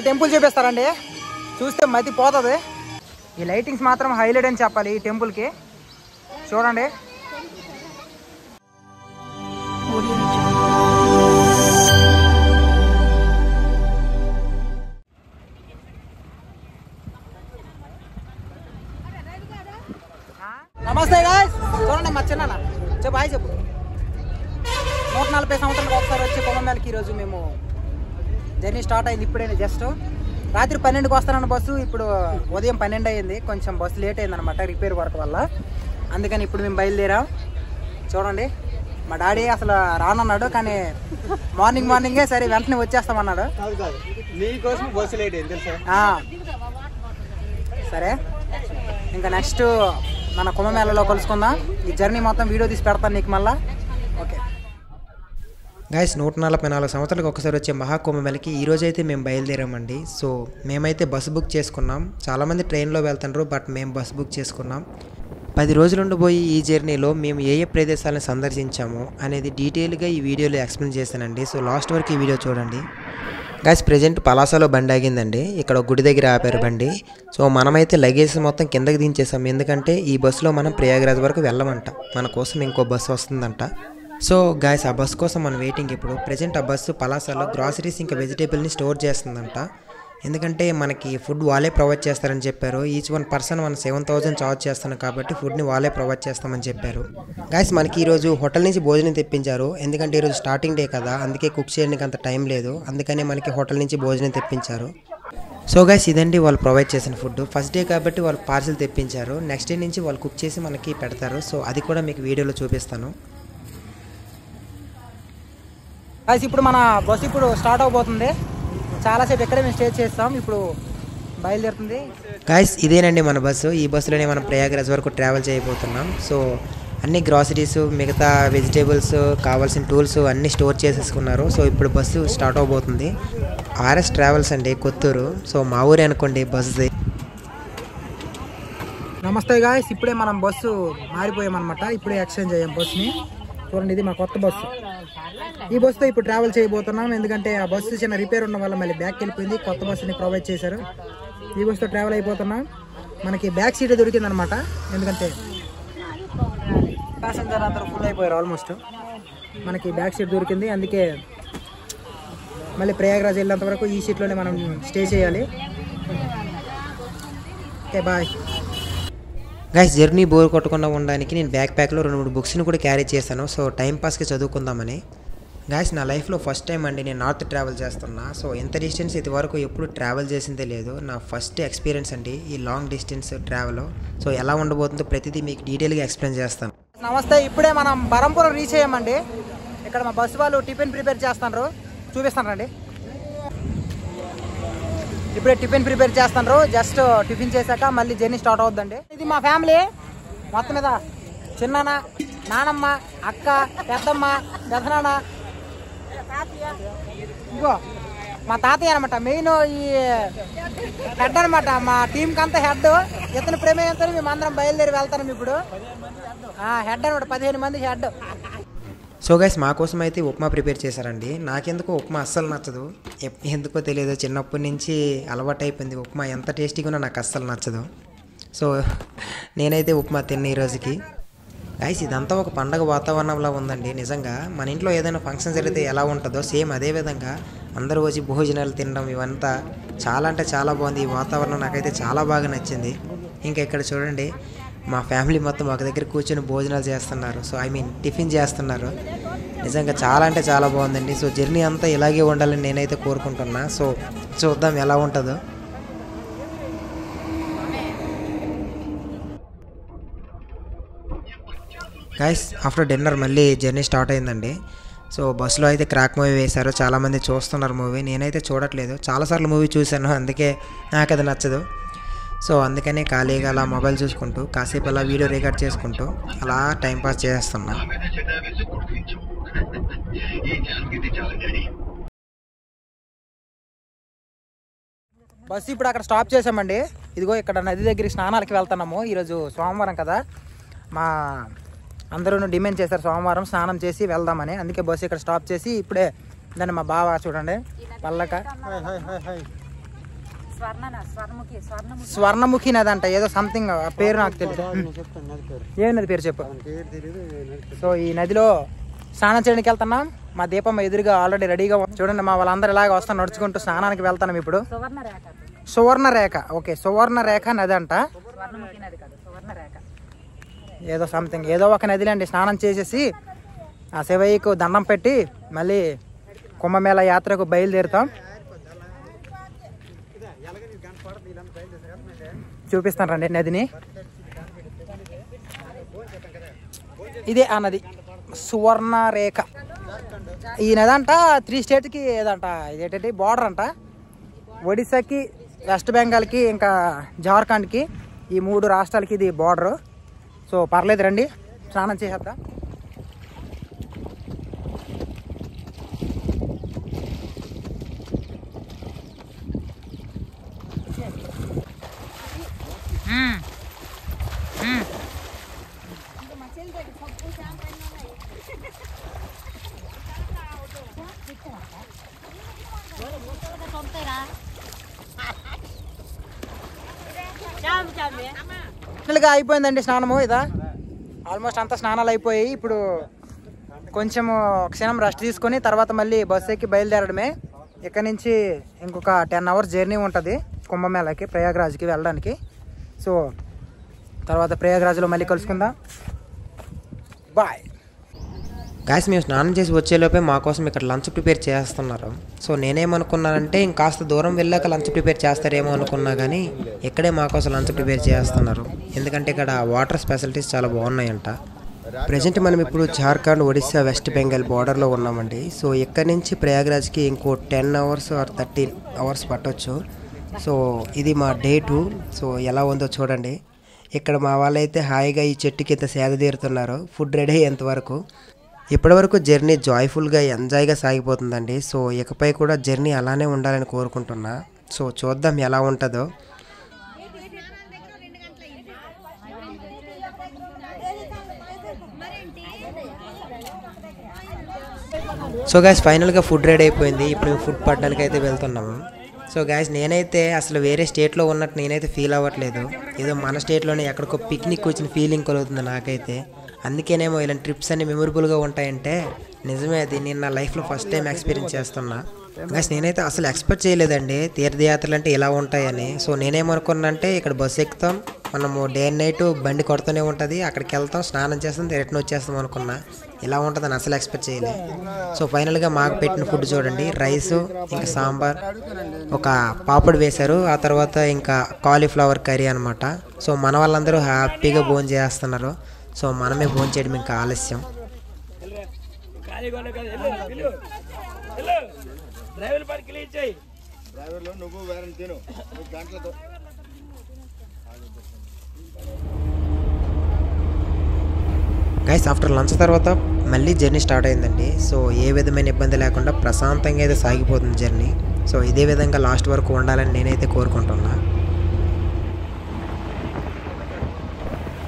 మీకు టెంపుల్ చూపిస్తారండి, చూస్తే మతి పోతుంది. ఈ లైటింగ్స్ మాత్రం హైలైట్ అని చెప్పాలి ఈ టెంపుల్కి. చూడండి. నమస్తే గాయ్స్, చూడండి మా చిన్న చెప్పు హాయ్ చెప్పు. 140 సంవత్సరాలకు ఒకసారి వచ్చే కుంభమేళకి ఈరోజు మేము జర్నీ స్టార్ట్ అయింది. ఇప్పుడే జస్ట్ రాత్రి 12కి వస్తానన్న బస్సు ఇప్పుడు ఉదయం 12 అయింది. కొంచెం బస్సు లేట్ అయిందనమాట రిపేర్ వర్క్ వల్ల. అందుకని ఇప్పుడు మేము బయలుదేరాం. చూడండి మా డాడీ అసలు రానన్నాడు, కానీ మార్నింగే సరే వెంటనే వచ్చేస్తామన్నాడు. సరే ఇంకా నెక్స్ట్ మన కుంభమేళలో కలుసుకుందాం. ఈ జర్నీ మొత్తం వీడియో తీసి పెడతాను నీకు మళ్ళీ. ఓకే గైస్, 144 సంవత్సరాలకు ఒకసారి వచ్చే మహాకుంభమేళకి ఈరోజు అయితే మేము బయలుదేరామండి. సో మేమైతే బస్సు బుక్ చేసుకున్నాం. చాలామంది ట్రైన్లో వెళ్తుండ్రు, బట్ మేము బస్సు బుక్ చేసుకున్నాం. 10 రోజులు ఉండిపోయి ఈ జర్నీలో మేము ఏ ప్రదేశాలను సందర్శించాము అనేది డీటెయిల్గా ఈ వీడియోలో ఎక్స్ప్లెయిన్ చేశానండి. సో లాస్ట్ వరకు ఈ వీడియో చూడండి. గైస్, ప్రజెంట్ పలాసలో బండి ఆగిందండి. ఇక్కడ గుడి దగ్గర ఆపారు బండి. సో మనమైతే లగేజ్ మొత్తం కిందకి దించేసాం, ఎందుకంటే ఈ బస్సులో మనం ప్రయాగరాజ్ వరకు వెళ్ళమంట. మన కోసం ఇంకో బస్సు వస్తుందంట. సో గైస్, ఆ బస్సు కోసం మనం వెయిటింగ్. ఇప్పుడు ప్రజెంట్ ఆ బస్సు పలాసలో గ్రాసరీస్ ఇంకా వెజిటేబుల్ని స్టోర్ చేస్తుందంట. ఎందుకంటే మనకి ఫుడ్ వాళ్ళే ప్రొవైడ్ చేస్తారని చెప్పారు. ఈచ్ వన్ పర్సన్ మనం 7,000 చార్జ్ చేస్తాను కాబట్టి ఫుడ్ని వాళ్ళే ప్రొవైడ్ చేస్తామని చెప్పారు. గైస్, మనకి ఈరోజు హోటల్ నుంచి భోజనం తెప్పించారు. ఎందుకంటే ఈరోజు స్టార్టింగ్ డే కదా, అందుకే కుక్ చేయడానికి అంత టైం లేదు. అందుకనే మనకి హోటల్ నుంచి భోజనం తెప్పించారు. సో గైస్, ఇదండి వాళ్ళు ప్రొవైడ్ చేసిన ఫుడ్. ఫస్ట్ డే కాబట్టి వాళ్ళు పార్సిల్ తెప్పించారు. నెక్స్ట్ డే నుంచి వాళ్ళు కుక్ చేసి మనకి పెడతారు. సో అది కూడా మీకు వీడియోలో చూపిస్తాను. ఇప్పుడు మన బస్సు ఇప్పుడు స్టార్ట్ అవబోతుంది. చాలాసేపు ఎక్కడే మేము స్టే చేస్తాం. ఇప్పుడు బయలుదేరుతుంది. గైస్, ఇదేనండి మన బస్సు. ఈ బస్సులోనే మనం ప్రయాగరాజ్ వరకు ట్రావెల్ చేయబోతున్నాం. సో అన్ని గ్రాసరీస్, మిగతా వెజిటేబుల్స్, కావాల్సిన టూల్స్ అన్నీ స్టోర్ చేసేసుకున్నారు. సో ఇప్పుడు బస్సు స్టార్ట్ అవబోతుంది. ఆర్ఎస్ ట్రావెల్స్ అండి, కొత్తూరు. సో మా ఊరే అనుకోండి బస్సు. నమస్తే గాయ్స్, ఇప్పుడే మనం బస్సు మారిపోయామన్నమాట. ఇప్పుడే ఎక్స్చేంజ్ అయ్యాం బస్సుని. చూడండి, ఇది మా కొత్త బస్సు. ఈ బస్సుతో ఇప్పుడు ట్రావెల్ చేయబోతున్నాం. ఎందుకంటే ఆ బస్సు చిన్న రిపేర్ ఉన్న వల్ల మళ్ళీ బ్యాక్ వెళ్ళిపోయింది. కొత్త బస్సుని ప్రొవైడ్ చేశారు. ఈ బస్సుతో ట్రావెల్ అయిపోతున్నాం. మనకి బ్యాక్ సీటే దొరికిందనమాట. ఎందుకంటే ప్యాసింజర్ అందరూ ఫుల్ అయిపోయారు ఆల్మోస్ట్. మనకి బ్యాక్ సీట్ దొరికింది. అందుకే మళ్ళీ ప్రయాగరాజ్ వెళ్ళేంత వరకు ఈ సీట్లోనే మనం స్టే చేయాలి. Okay bye. Guys, journey bore కొట్టకుండా ఉండడానికి నేను బ్యాక్ ప్యాక్లో 2-3 బుక్స్ని కూడా క్యారీ చేశాను. సో టైంపాస్కి చదువుకుందామని. గైస్, నా లైఫ్లో ఫస్ట్ టైం అండి నేను నార్త్ ట్రావెల్ చేస్తున్నా. సో ఎంత డిస్టెన్స్ ఇది వరకు ఎప్పుడు ట్రావెల్ చేసిందే లేదు. నా ఫస్ట్ ఎక్స్పీరియన్స్ అండి ఈ లాంగ్ డిస్టెన్స్ ట్రావెల్. సో ఎలా ఉండబోతుందో ప్రతిదీ మీకు డీటెయిల్గా ఎక్స్ప్లెయిన్ చేస్తాను. నమస్తే, ఇప్పుడే మనం బరంపురం రీచ్ అయ్యామండి. ఇక్కడ మా బస్సు వాళ్ళు టిఫిన్ ప్రిపేర్ చేస్తున్నారు, చూపిస్తాను రండి. ఇప్పుడే టిఫిన్ ప్రిపేర్ చేస్తున్నారు. జస్ట్ టిఫిన్ చేశాక మళ్ళీ జర్నీ స్టార్ట్ అవుతుందండి. ఇది మా ఫ్యామిలీ మొత్తం మీద. చిన్నాన్న, నానమ్మ, అక్క, పెద్దమ్మ, పెద్దనాన్న, ఇంకో మా తాతయ్య అనమాట. మెయిన్ ఈ హెడ్ అనమాట, మా టీంకి అంతా హెడ్. ఇతని ప్రమేయంతో మేము అందరం బయలుదేరి వెళ్తాం. ఇప్పుడు హెడ్ అనమాట, 15 మంది హెడ్. సో గైస్, మా కోసం అయితే ఉప్మా ప్రిపేర్ చేశారండి. నాకెందుకో ఉప్మా అస్సలు నచ్చదు. ఎందుకో తెలియదు, చిన్నప్పటి నుంచి అలవాటు అయిపోయింది. ఉప్మా ఎంత టేస్టీగా ఉన్నా నాకు అస్సలు నచ్చదు. సో నేనైతే ఉప్మా తిన్న ఈ రోజుకి. గైస్, ఇదంతా ఒక పండగ వాతావరణంలో ఉందండి. నిజంగా మన ఇంట్లో ఏదైనా ఫంక్షన్ జరిగితే ఎలా ఉంటుందో సేమ్ అదే విధంగా అందరూ వచ్చి భోజనాలు తినడం ఇవంతా చాలా అంటే చాలా బాగుంది. ఈ వాతావరణం నాకైతే చాలా బాగా నచ్చింది. ఇంకా ఇక్కడ చూడండి, మా ఫ్యామిలీ మొత్తం ఒక దగ్గర కూర్చొని భోజనాలు చేస్తున్నారు. సో టిఫిన్ చేస్తున్నారు. నిజంగా చాలా అంటే చాలా బాగుందండి. సో జర్నీ అంతా ఇలాగే ఉండాలని నేనైతే కోరుకుంటున్నా. సో చూద్దాం ఎలా ఉంటుందో. గైస్, ఆఫ్టర్ డిన్నర్ మళ్ళీ జర్నీ స్టార్ట్ అయిందండి. సో బస్సులో అయితే క్రాక్ మూవీ వేశారు. చాలామంది చూస్తున్నారు మూవీ. నేనైతే చూడట్లేదు, చాలాసార్లు మూవీ చూశాను, అందుకే నాకు అది నచ్చదు. సో అందుకనే ఖాళీగా అలా మొబైల్ చూసుకుంటూ కాసేపు అలా వీడియో రికార్డ్ చేసుకుంటూ అలా టైంపాస్ చేస్తున్నా. బస్సు ఇప్పుడు అక్కడ స్టాప్ చేసామండి. ఇదిగో ఇక్కడ నది దగ్గరికి స్నానాలకి వెళ్తున్నాము. ఈరోజు సోమవారం కదా, మా అందరూ డిమాండ్ చేశారు సోమవారం స్నానం చేసి వెళ్దామని. అందుకే బస్సు ఇక్కడ స్టాప్ చేసి ఇప్పుడే దాన్ని మా బావ చూడండి పల్లక స్వర్ణముఖి నది అంట, ఏదో సంథింగ్ పేరు నాకు తెలుసు. ఏ నది పేరు చెప్పు. సో ఈ నదిలో స్నానం చేయడానికి వెళ్తున్నాం. మా దీపమ్మ ఎదురుగా ఆల్రెడీ రెడీగా చూడండి. మా వాళ్ళందరూ ఇలాగ వస్తాం నడుచుకుంటూ స్నానానికి వెళ్తున్నాం ఇప్పుడు. సువర్ణరేఖ, ఓకే, సువర్ణరేఖ నది అంట, ఏదో సంథింగ్ ఏదో ఒక నదిలో అండి. స్నానం చేసేసి ఆ శివయ్యకు దండం పెట్టి మళ్ళీ కుంభమేళ యాత్రకు బయలుదేరుతాం. చూపిస్తాను రండి నదిని. ఇదే ఆ నది సువర్ణరేఖ. ఈ నది అంట 3 స్టేట్కి ఏదంట, ఇదేంటంటే బార్డర్ అంట. ఒడిశాకి, వెస్ట్ బెంగాల్కి, ఇంకా జార్ఖండ్కి, ఈ 3 రాష్ట్రాలకి ఇది బార్డరు. సో పర్లేదు రండి స్నానం చేసేద్దాం. అయిపోయిందండి స్నానము. ఇదా ఆల్మోస్ట్ అంతా స్నానాలు అయిపోయి ఇప్పుడు కొంచెం క్షణం రెస్ట్ తీసుకొని తర్వాత మళ్ళీ బస్సు ఎక్కి బయలుదేరడమే. ఇక్కడ నుంచి ఇంకొక 10 అవర్స్ జర్నీ ఉంటుంది కుంభమేళకి, ప్రయాగ్రాజ్కి వెళ్ళడానికి. సో తర్వాత ప్రయాగ్రాజ్లో మళ్ళీ కలుసుకుందాం. బాయ్. గాయస్ మేము స్నానం చేసి వచ్చేలోపే మా కోసం ఇక్కడ లంచ్ ప్రిపేర్ చేస్తున్నారు. సో నేనేమనుకున్నానంటే ఇంకాస్త దూరం వెళ్ళాక లంచ్ ప్రిపేర్ చేస్తారేమో అనుకున్నా, కానీ ఇక్కడే మా కోసం లంచ్ ప్రిపేర్ చేస్తున్నారు. ఎందుకంటే ఇక్కడ వాటర్ ఫెసిలిటీస్ చాలా బాగున్నాయంట. ప్రజెంట్ మనం ఇప్పుడు జార్ఖండ్, ఒడిశా, వెస్ట్ బెంగాల్ బార్డర్లో ఉన్నామండి. సో ఇక్కడ నుంచి ప్రయాగ్రాజ్కి ఇంకో 10 అవర్స్ ఆర్ 13 అవర్స్ పట్టవచ్చు. సో ఇది మా డే 2. సో ఎలా ఉందో చూడండి. ఇక్కడ మా వాళ్ళైతే హాయిగా ఈ చెట్టు కింద సేద తీరుతున్నారు ఫుడ్ రెడీ అయ్యేంత వరకు. ఇప్పటివరకు జర్నీ జాయ్ఫుల్గా, ఎంజాయ్గా సాగిపోతుందండి. సో ఇకపై కూడా జర్నీ అలానే ఉండాలని కోరుకుంటున్నా. సో చూద్దాం ఎలా ఉంటుందో. సో గాయస్ ఫైనల్గా ఫుడ్ రెడీ అయిపోయింది. ఇప్పుడు ఫుడ్ పట్టడానికి అయితే వెళ్తున్నాము. సో గాయస్ నేనైతే అసలు వేరే స్టేట్లో ఉన్నట్టు నేనైతే ఫీల్ అవ్వట్లేదు. ఏదో మన స్టేట్లోనే ఎక్కడికో పిక్నిక్ వచ్చిన ఫీలింగ్ కలుగుతుంది నాకైతే. అందుకేనేమో ఇలాంటి ట్రిప్స్ అన్ని మెమొరబుల్గా ఉంటాయంటే నిజమే. అది నేను నా లైఫ్లో ఫస్ట్ టైం ఎక్స్పీరియన్స్ చేస్తున్నా. గాయస్ నేనైతే అసలు ఎక్స్పెక్ట్ చేయలేదండి తీర్థయాత్రలు అంటే ఇలా ఉంటాయని. సో నేనేమనుకున్నా అంటే ఇక్కడ బస్సు ఎక్కుతాం, మనము డే అండ్ నైట్ బండి కొడుతూనే ఉంటుంది, అక్కడికి వెళ్తాం, స్నానం చేస్తాం, రిటర్న్ వచ్చేస్తాం అనుకున్నా. ఇలా ఉంటుందని అసలు ఎక్స్పెక్ట్ చేయలే. సో ఫైనల్గా మాకు పెట్టిన ఫుడ్ చూడండి. రైసు, ఇంకా సాంబార్, ఒక పాపడ్ వేశారు, ఆ తర్వాత ఇంకా కాలీఫ్లవర్ కర్రీ అనమాట. సో మన వాళ్ళందరూ హ్యాపీగా భోజనం చేస్తున్నారు. సో మనమే భోజనం చేయడం ఇంకా ఆలస్యం. గైస్ ఆఫ్టర్ లంచ్ తర్వాత మళ్ళీ జర్నీ స్టార్ట్ అయిందండి. సో ఏ విధమైన ఇబ్బంది లేకుండా ప్రశాంతంగా అయితే సాగిపోతుంది జర్నీ. సో ఇదే విధంగా లాస్ట్ వరకు ఉండాలని నేనైతే కోరుకుంటున్నా.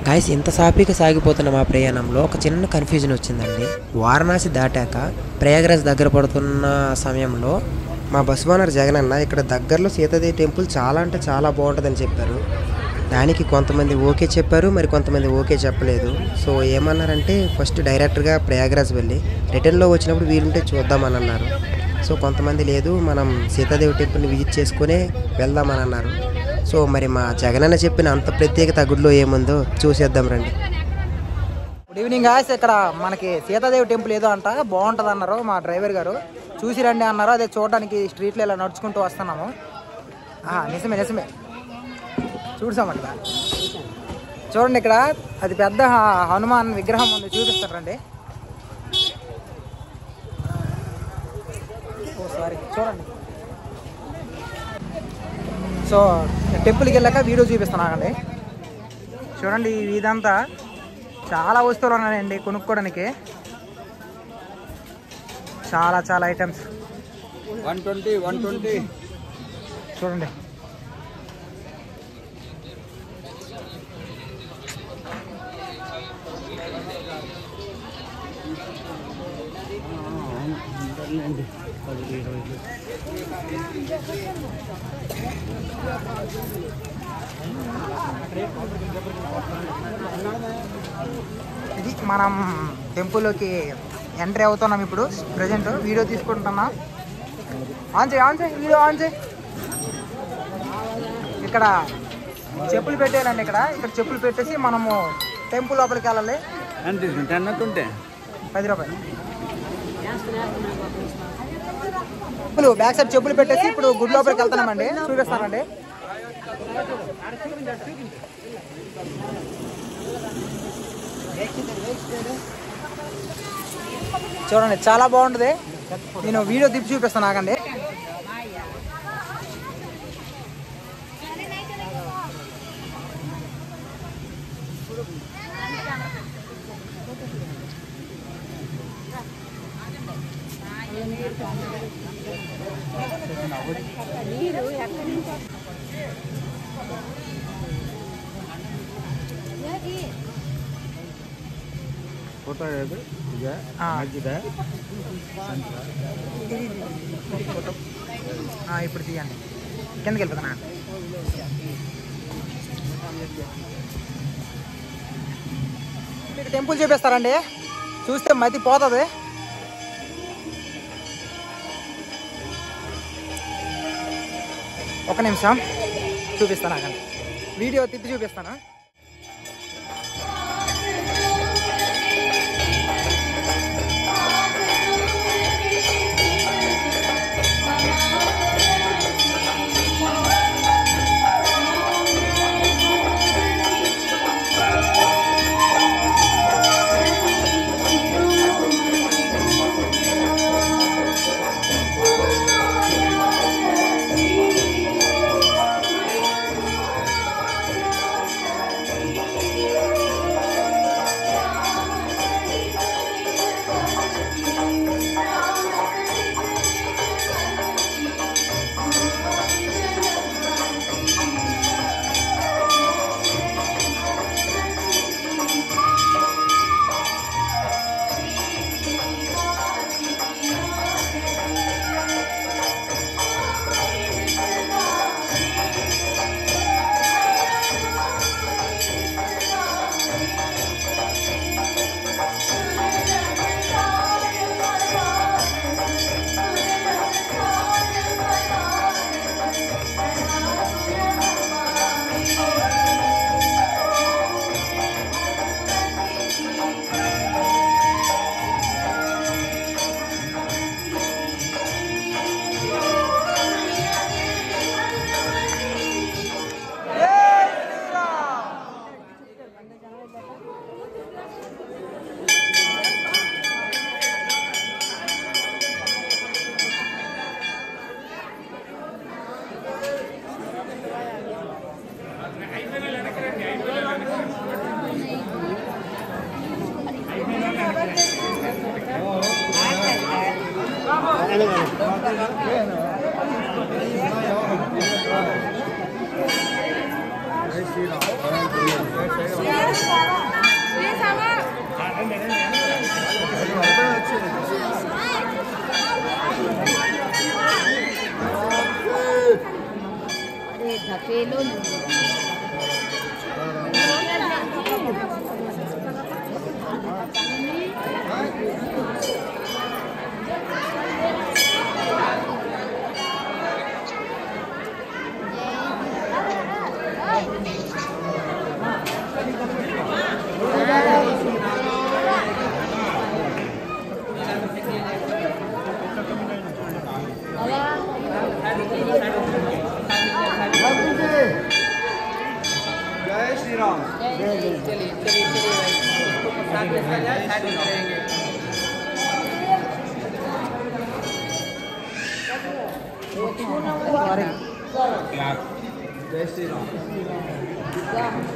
గైస్ ఇంత సాఫీగా సాగిపోతున్న మా ప్రయాణంలో ఒక చిన్న కన్ఫ్యూజన్ వచ్చిందండి. వారణాసి దాటాక ప్రయాగ్రాజ్ దగ్గర పడుతున్న సమయంలో మా బస్ ఓనర్ జగన్ అన్న ఇక్కడ దగ్గరలో సీతాదేవి టెంపుల్ చాలా అంటే చాలా బాగుంటుందని చెప్పారు. దానికి కొంతమంది ఓకే చెప్పారు, మరి కొంతమంది ఓకే చెప్పలేదు. సో ఏమన్నారంటే ఫస్ట్ డైరెక్ట్గా ప్రయాగ్రాజ్ వెళ్ళి రిటర్న్లో వచ్చినప్పుడు వీలుంటే చూద్దామని అన్నారు. సో కొంతమంది లేదు, మనం సీతాదేవి టెంపుల్ని విజిట్ చేసుకునే వెళ్దామని అన్నారు. సో మరి మా జగనన్న చెప్పిన అంత ప్రత్యేకత గుడిలో ఏముందో చూసేద్దాం రండి. Good evening guys. ఇక్కడ మనకి సీతాదేవి టెంపుల్ ఏదో అంట బాగుంటుంది అన్నారు మా డ్రైవర్ గారు. చూసి రండి అన్నారు. అదే చూడడానికి స్ట్రీట్లో ఇలా నడుచుకుంటూ వస్తున్నాము. నిజమే నిజమే చూసామంట. చూడండి ఇక్కడ అది పెద్ద హనుమాన్ విగ్రహం ఉంది, చూపిస్తారండి. సారీ చూడండి. సో టెంపుల్కి వెళ్ళాక వీడియో చూపిస్తున్నానండి. చూడండి ఇదంతా చాలా వస్తువులు ఉన్నాయండి కొనుక్కోవడానికి. చాలా చాలా ఐటమ్స్. 120 చూడండి. ఇది మనం టెంపుల్లోకి ఎంట్రీ అవుతున్నాం ఇప్పుడు. ప్రజెంట్ వీడియో తీసుకుంటున్నా. ఆన్ చేయి వీడియో ఆన్ చేయి. ఇక్కడ చెప్పులు పెట్టేయాలండి. ఇక్కడ చెప్పులు పెట్టేసి మనము టెంపుల్ లోపలికి వెళ్ళాలి. 10 రూపాయలు. చెప్పులు బ్యాక్ సైడ్ చెప్పులు పెట్టేసి ఇప్పుడు గుడి లోపలికి వెళ్తున్నామండి. చూపిస్తానండి. చూడండి చాలా బాగుంటుంది. నేను వీడియో తిప్పి చూపిస్తాను. ఆగండి. ఫోటో ఏది ఇదే మధ్యదా ఫోటో ఇప్పుడు తీయండి. కిందకి వెళ్ళిపోతున్నా. మీకు టెంపుల్ చూపిస్తారండి. చూస్తే మతి పోతుంది. ఒక నిమిషం చూపిస్తాను. ఆగండి. వీడియో తిప్పి చూపిస్తాను.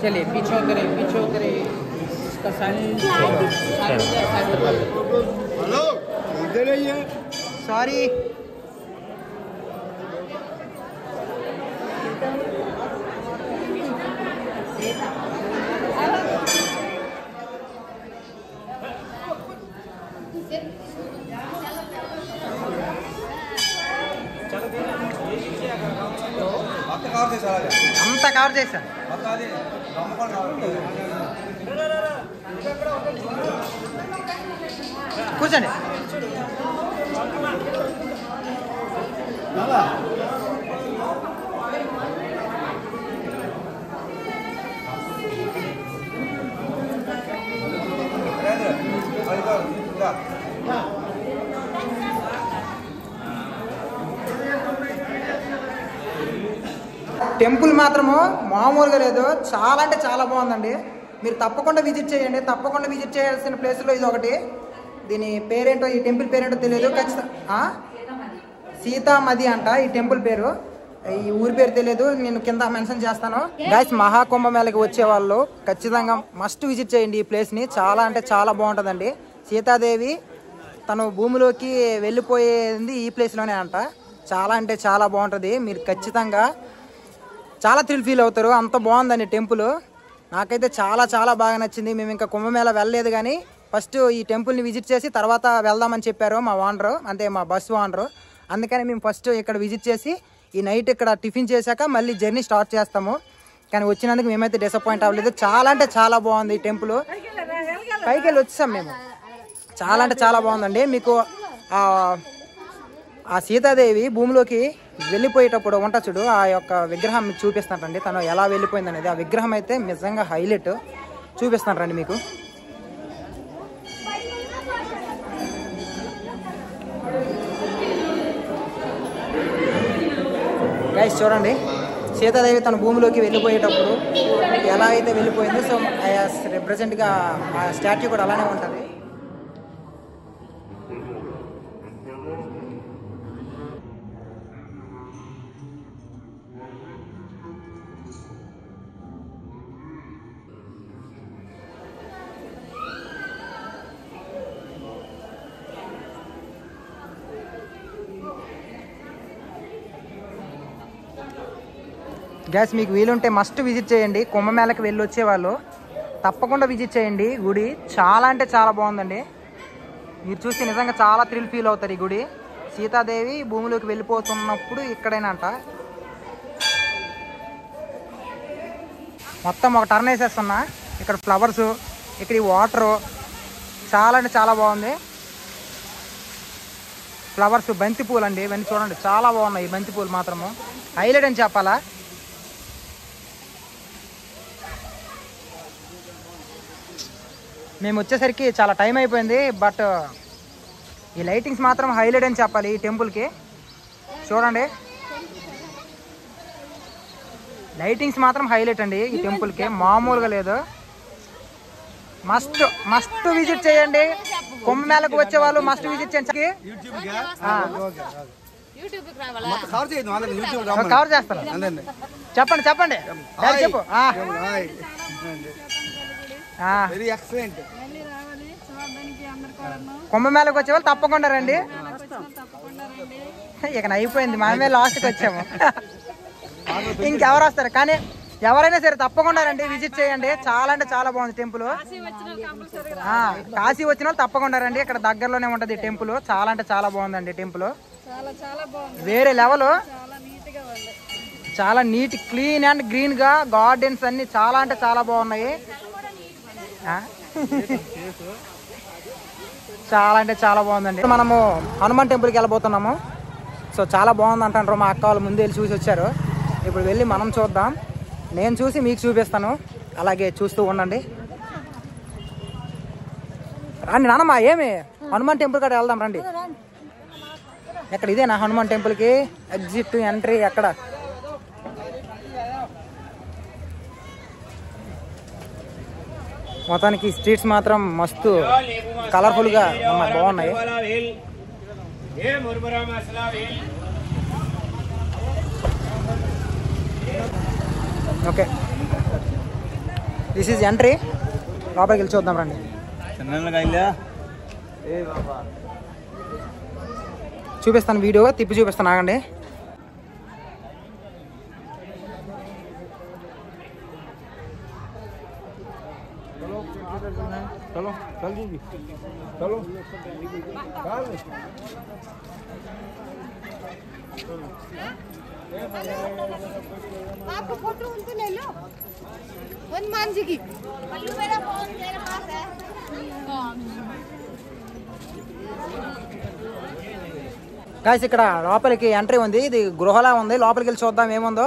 चलिए पीछे करे इसका साइड हेलो इधर ही है सॉरी అంతా కవర్ చేశాను. కూర్చోండి. టెంపుల్ మాత్రము మామూలుగా లేదు, చాలా అంటే చాలా బాగుందండి. మీరు తప్పకుండా విజిట్ చేయండి. తప్పకుండా విజిట్ చేయాల్సిన ప్లేస్లో ఇది ఒకటి. దీని పేరేంటో, ఈ టెంపుల్ పేరేంటో తెలియదు. ఖచ్చితంగా సీతామది అంట ఈ టెంపుల్ పేరు. ఈ ఊరి పేరు తెలియదు, నేను కింద మెన్షన్ చేస్తాను. గైస్, మహాకుంభమేళకి వచ్చే వాళ్ళు ఖచ్చితంగా మస్ట్ విజిట్ చేయండి ఈ ప్లేస్ని. చాలా అంటే చాలా బాగుంటుందండి. సీతాదేవి తను భూమిలోకి వెళ్ళిపోయేది ఈ ప్లేస్లోనే అంట. చాలా అంటే చాలా బాగుంటుంది. మీరు ఖచ్చితంగా చాలా థ్రిల్ ఫీల్ అవుతారు. అంత బాగుందండి టెంపుల్. నాకైతే చాలా చాలా బాగా నచ్చింది. మేము ఇంకా కుంభమేళ వెళ్ళలేదు, కానీ ఫస్ట్ ఈ టెంపుల్ని విజిట్ చేసి తర్వాత వెళ్దామని చెప్పారు మా ఓనరు, అంటే మా బస్సు ఓనరు. అందుకని మేము ఫస్ట్ ఇక్కడ విజిట్ చేసి ఈ నైట్ ఇక్కడ టిఫిన్ చేశాక మళ్ళీ జర్నీ స్టార్ట్ చేస్తాము. కానీ వచ్చినందుకు మేమైతే డిసప్పాయింట్ అవ్వలేదు. చాలా అంటే చాలా బాగుంది ఈ టెంపుల్. పైకి వెళ్ళి వచ్చాం మేము. చాలా అంటే చాలా బాగుందండి. మీకు ఆ సీతాదేవి భూమిలోకి వెళ్ళిపోయేటప్పుడు వంట చూడు, ఆ యొక్క విగ్రహం మీకు చూపిస్తానండి. తను ఎలా వెళ్ళిపోయింది అనేది. ఆ విగ్రహం అయితే నిజంగా హైలైట్. చూపిస్తానండి మీకు. గైస్ చూడండి, సీతాదేవి తన భూమిలోకి వెళ్ళిపోయేటప్పుడు ఎలా అయితే వెళ్ళిపోయిందో, సో రిప్రజెంట్గా ఆ స్టాట్యూ కూడా అలానే ఉంటుంది. గ్యాస్ మీకు వీలుంటే మస్ట్ విజిట్ చేయండి. కుంభమేళకి వెళ్ళి వచ్చేవాళ్ళు తప్పకుండా విజిట్ చేయండి. గుడి చాలా అంటే చాలా బాగుందండి. మీరు చూస్తే నిజంగా చాలా థ్రిల్ ఫీల్ అవుతారు. ఈ గుడి సీతాదేవి భూమిలోకి వెళ్ళిపోతున్నప్పుడు ఇక్కడేనంట. మొత్తం ఒక టర్న్ వేసేస్తున్నా. ఇక్కడ ఫ్లవర్స్, ఇక్కడ ఈ వాటరు చాలా అంటే చాలా బాగుంది. ఫ్లవర్స్, బంతి పూలు అండి ఇవన్నీ చూడండి, చాలా బాగున్నాయి. ఈ బంతి పూలు మాత్రము హైలైట్ అని చెప్పాలా. మేము వచ్చేసరికి చాలా టైం అయిపోయింది, బట్ ఈ లైటింగ్స్ మాత్రం హైలైట్ అని చెప్పాలి ఈ టెంపుల్కి. చూడండి, లైటింగ్స్ మాత్రం హైలైట్ అండి ఈ టెంపుల్కి, మామూలుగా లేదు. మస్ట్ విజిట్ చేయండి. కుంభమేళకు వచ్చే వాళ్ళు మస్ట్ విజిట్ చేయండి. కవర్ చేస్తారు. చెప్పండి చెప్పండి, చెప్పు. కుంభమేళకు వచ్చే వాళ్ళు తప్పకుండా రండి. ఇక అయిపోయింది, మనమే లాస్ట్కి వచ్చాము. ఇంకెవరు వస్తారు, కానీ ఎవరైనా సరే తప్పకుండా రండి, విజిట్ చేయండి. చాలా అంటే చాలా బాగుంది టెంపుల్. కాశీ వచ్చిన వాళ్ళు తప్పకుండా రండి, ఇక్కడ దగ్గరలోనే ఉంటుంది టెంపుల్. చాలా అంటే చాలా బాగుందండి టెంపుల్. వేరే లెవెల్, చాలా నీట్, క్లీన్ అండ్ గ్రీన్ గా గార్డెన్స్ అన్ని చాలా అంటే చాలా బాగున్నాయి. చాలా అంటే చాలా బాగుందండి. మనము హనుమాన్ టెంపుల్కి వెళ్ళబోతున్నాము. సో చాలా బాగుంది అంటారు మా అక్క వాళ్ళు, ముందు వెళ్ళి చూసి వచ్చారు. ఇప్పుడు వెళ్ళి మనం చూద్దాం. నేను చూసి మీకు చూపిస్తాను, అలాగే చూస్తూ ఉండండి. రండి నాన్నమ్మ, ఏమి హనుమాన్ టెంపుల్ కాడ వెళ్దాం రండి. ఎక్కడ ఇదేనా హనుమాన్ టెంపుల్కి ఎగ్జిట్ ఎంట్రీ? ఎక్కడ? మొత్తానికి స్ట్రీట్స్ మాత్రం మస్తు కలర్ఫుల్గా బాగున్నాయి. Okay, this is entry. లోపలికి వెళ్ళి చూద్దాం రండి. చూపిస్తాను, వీడియో తిప్పి చూపిస్తాను, ఆగండి. चलो चल जी, चलो चल। आपका फोटो उनको ले लो हनुमान जी की पल्लू मेरा फोन तेरे पास है గాయ్స్ ఇక్కడ లోపలికి ఎంట్రీ ఉంది. ఇది గృహలా ఉంది. లోపలికి వెళ్ళి చూద్దాం ఏముందో.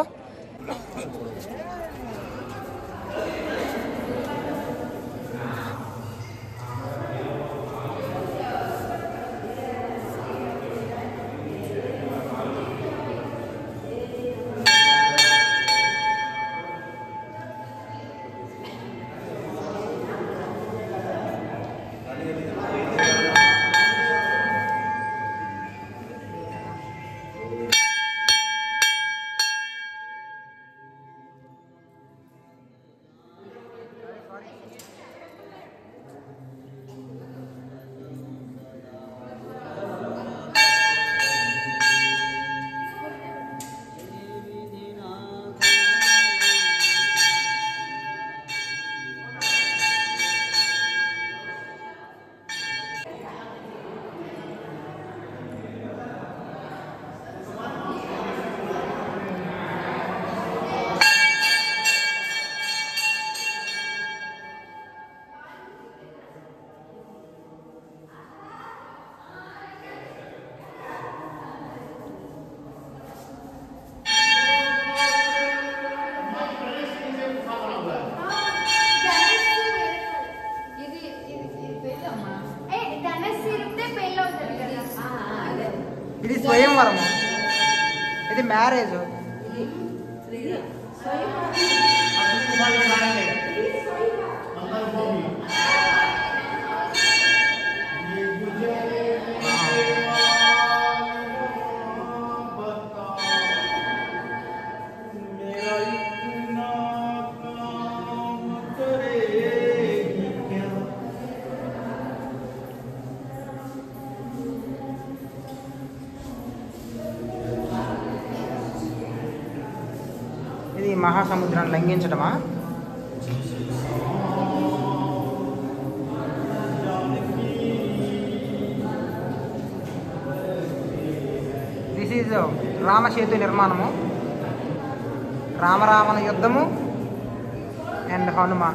ఇది స్వయంవరం, ఇది మ్యారేజ్. ఇది మహాసముద్రాన్ని లంఘించడమా? దిస్ ఈజ్ రామసేతు నిర్మాణము, రామరావణ యుద్ధము అండ్ హనుమ.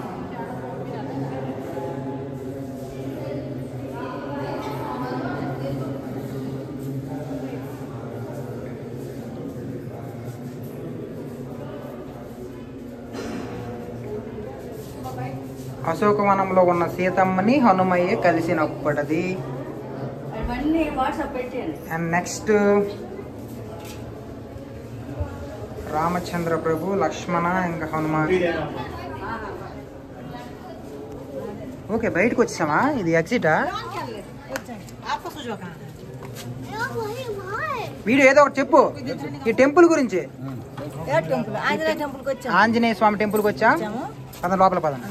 అశోకవనంలో ఉన్న సీతమ్మని హనుమయ్య కలిసినప్పటిది. అండ్ నెక్స్ట్ రామచంద్ర ప్రభు, లక్ష్మణ ఇంకా హనుమ. ఓకే, బయటకు వచ్చామా? ఇది ఎగ్జిటా? వీడియో ఏదో ఒకటి చెప్పు ఈ టెంపుల్ గురించి. ఆంజనేయ టెంపుల్కి వచ్చాము. ఆంజనేయ స్వామి టెంపుల్కి వచ్చాం. పద లోపల పదండి.